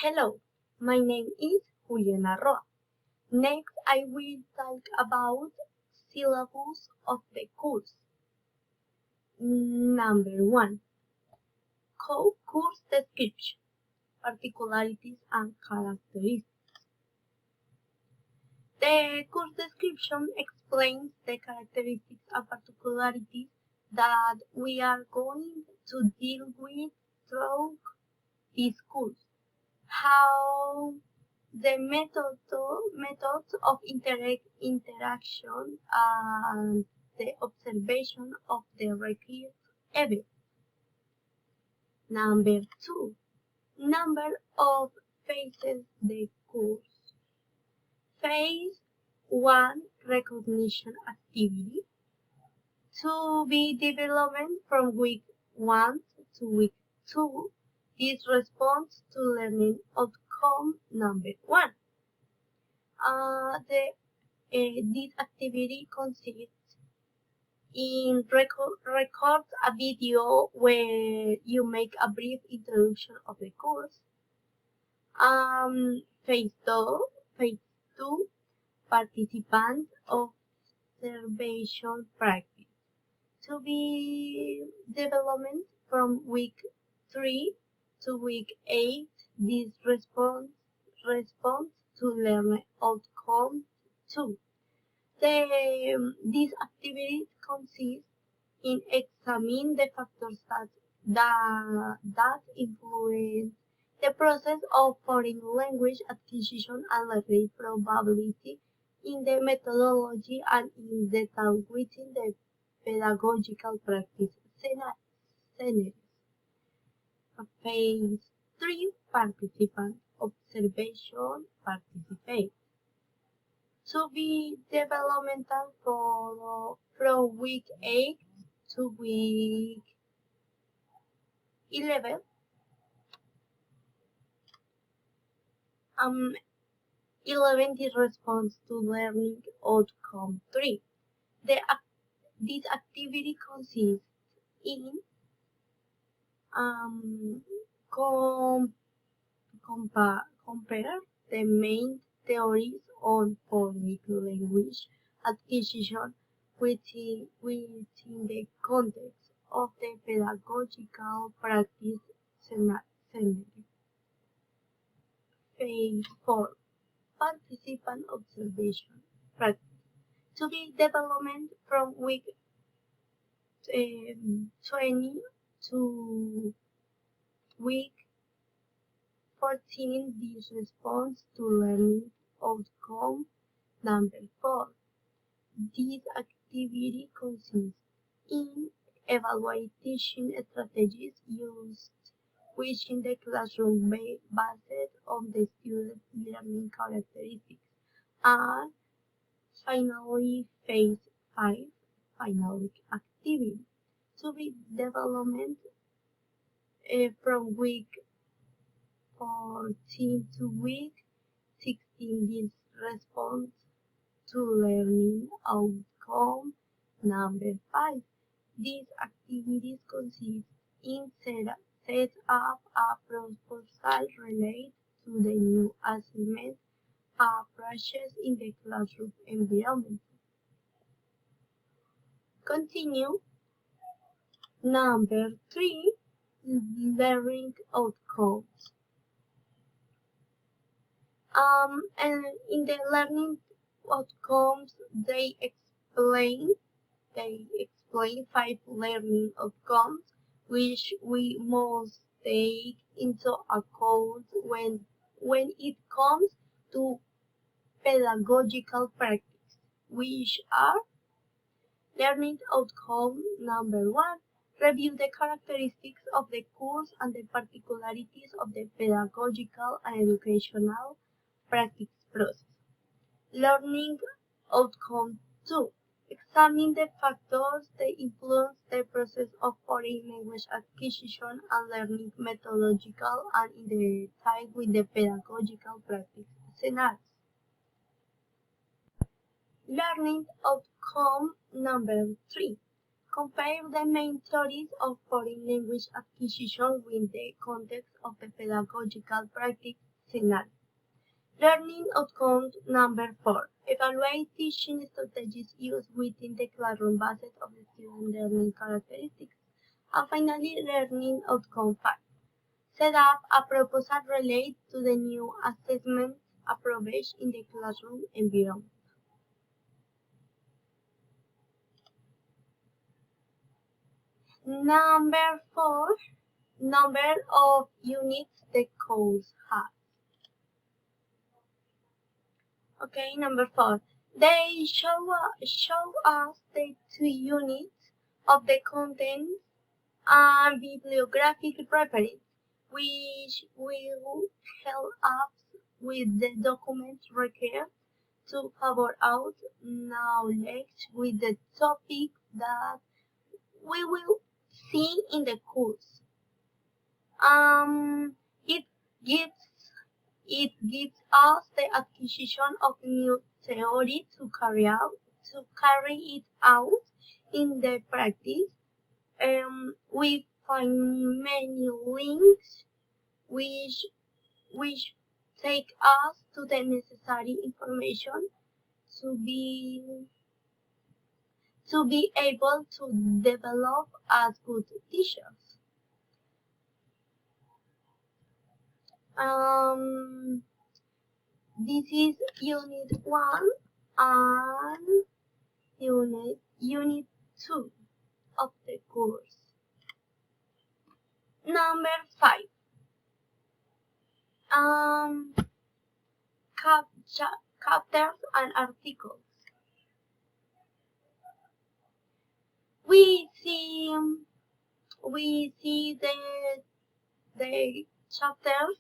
Hello, my name is Juliana Roa. Next, I will talk about syllabus of the course. Number 1. Course description, particularities and characteristics. The course description explains the characteristics and particularities that we are going to deal with through this course. How the methods of interaction and the observation of the required events. Number 2. Number of phases the course. Phase 1, recognition activity, to be developed from week 1 to week 2. This responds to learning outcome number 1. This activity consists in record a video where you make a brief introduction of the course. Phase 2, participant observation practice, to be developed from week 3 to week 8. This responds to learning outcome 2. This activity consists in examining the factors that influence the process of foreign language acquisition and learning probability in the methodology and in detail within the pedagogical practice scenarios. Phase 3, participant observation participate, to be developmental from week 8 to week 11. 11 is response to learning outcome 3. This activity consists in compare the main theories on foreign language acquisition within the context of the pedagogical practice scenario. Phase 4, participant observation practice, to be developed from week 20 to week 14. This responds to learning outcome number 4. This activity consists in evaluating strategies used within the classroom based on the student's learning characteristics. And finally, phase 5, final activity, to be developed from week 14 to week 16. This responds to learning outcome number 5. These activities consist in set up a proposal related to the new assignment approaches in the classroom environment. Continue. Number 3, learning outcomes. And in the learning outcomes, they explain 5 learning outcomes which we must take into account when it comes to pedagogical practice, which are: learning outcome number 1, review the characteristics of the course and the particularities of the pedagogical and educational practice process. Learning outcome 2, examine the factors that influence the process of foreign language acquisition and learning methodological and in the tie with the pedagogical practice scenarios. Learning outcome number 3, compare the main theories of foreign language acquisition with the context of the pedagogical practice scenario. Learning outcomes number 4. Evaluate teaching strategies used within the classroom based on the student learning characteristics. And finally, learning outcome 5. Set up a proposal related to the new assessment approach in the classroom environment. Number 4. Number of units the course has. Okay, number 4. They show us the 2 units of the content and bibliographic reference, which will help us with the documents required to cover out knowledge with the topics that we will see in the course. It gives us the acquisition of new theory to carry it out in the practice. We find many links which take us to the necessary information to be able to develop as good teachers. This is Unit 1 and Unit 2 of the course. Number 5. Chapters and articles. We see the chapters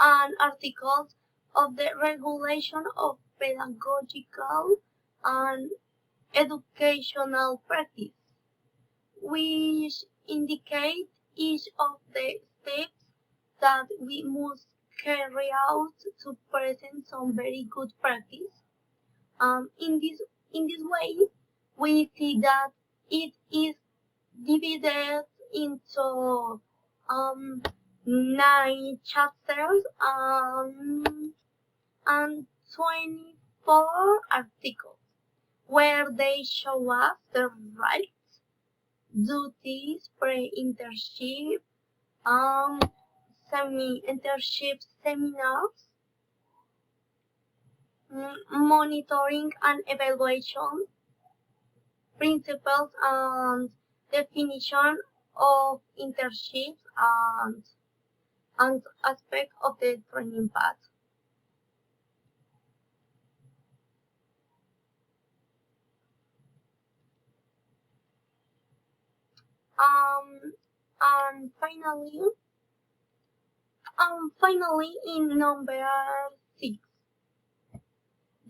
and articles of the regulation of pedagogical and educational practice, which indicate each of the steps that we must carry out to present some very good practice. In this way, we see that it is divided into 9 chapters and 24 articles, where they show us the rights, duties, pre-internship, semi-internship seminars, monitoring and evaluation, principles and definition of internships, and aspects of the training path. And finally, in number 6,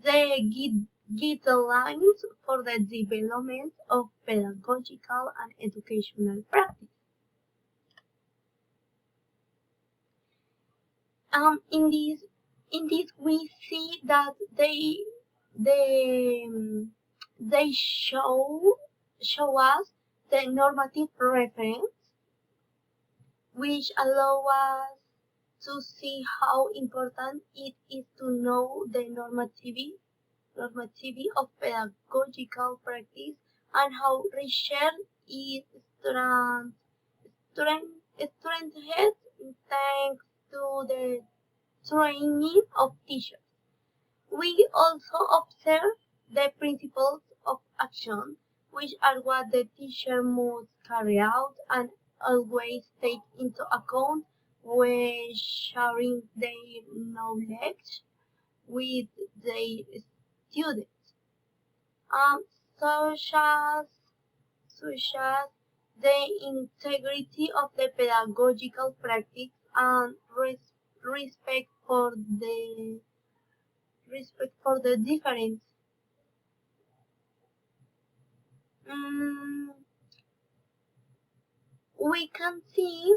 the guidelines for the development of pedagogical and educational practice. In this we see that they show us the normative reference, which allow us to see how important it is to know the normativity of pedagogical practice and how research is strengthened thanks to the training of teachers. We also observe the principles of action, which are what the teacher must carry out and always take into account when sharing their knowledge with their students, such as the integrity of the pedagogical practice and respect for the difference. We can see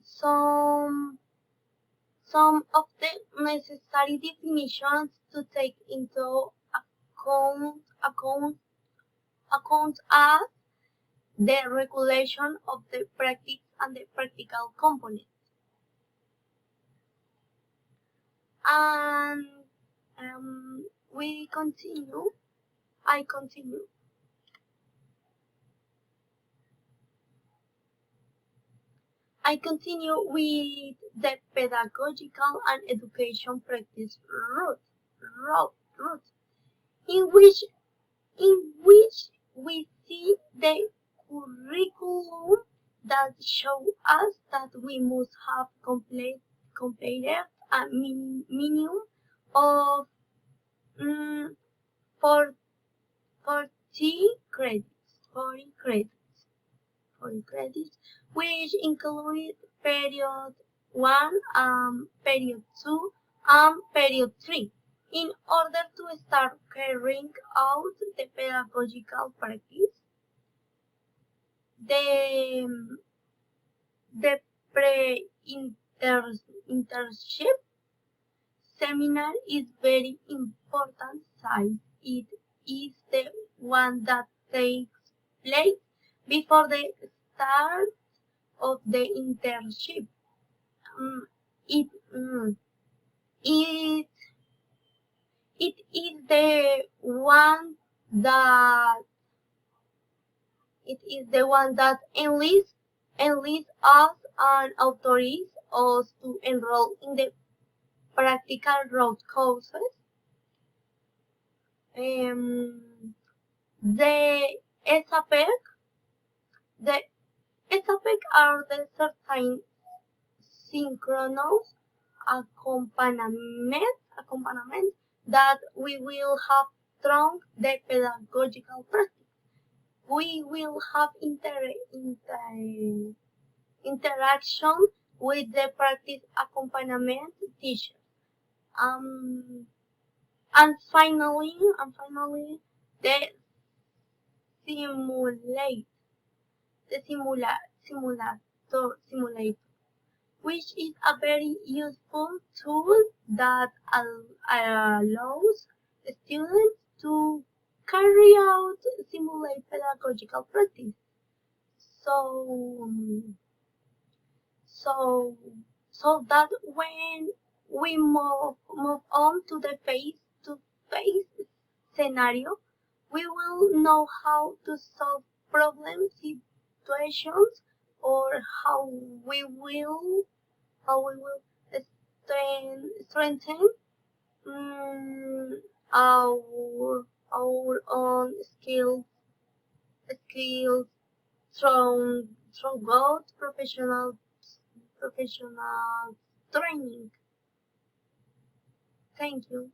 some of the necessary definitions to take into account as the regulation of the practice and the practical components. And we continue. I continue. I continue with the pedagogical and education practice route, in which we see the curriculum that show us that we must have completed a minimum of 40 credits, 40 credits, which include period 1, period 2, and period 3, in order to start carrying out the pedagogical practice. The pre-internship seminar is very important site. It is the one that takes place before the start of the internship. It, it it is the one that enlists us and authorities us to enroll in the practical road courses. The SAPEC, the SAPEC are the certain synchronous accompaniment that we will have through the pedagogical practice. We will have interaction with the practice accompaniment teacher. And finally, the simulator, which is a very useful tool that allows students to carry out simulate pedagogical practice. So that when we move on to the face-to-face scenario, we will know how to solve problem situations, or how we will strengthen our own skills through good professional training. Thank you.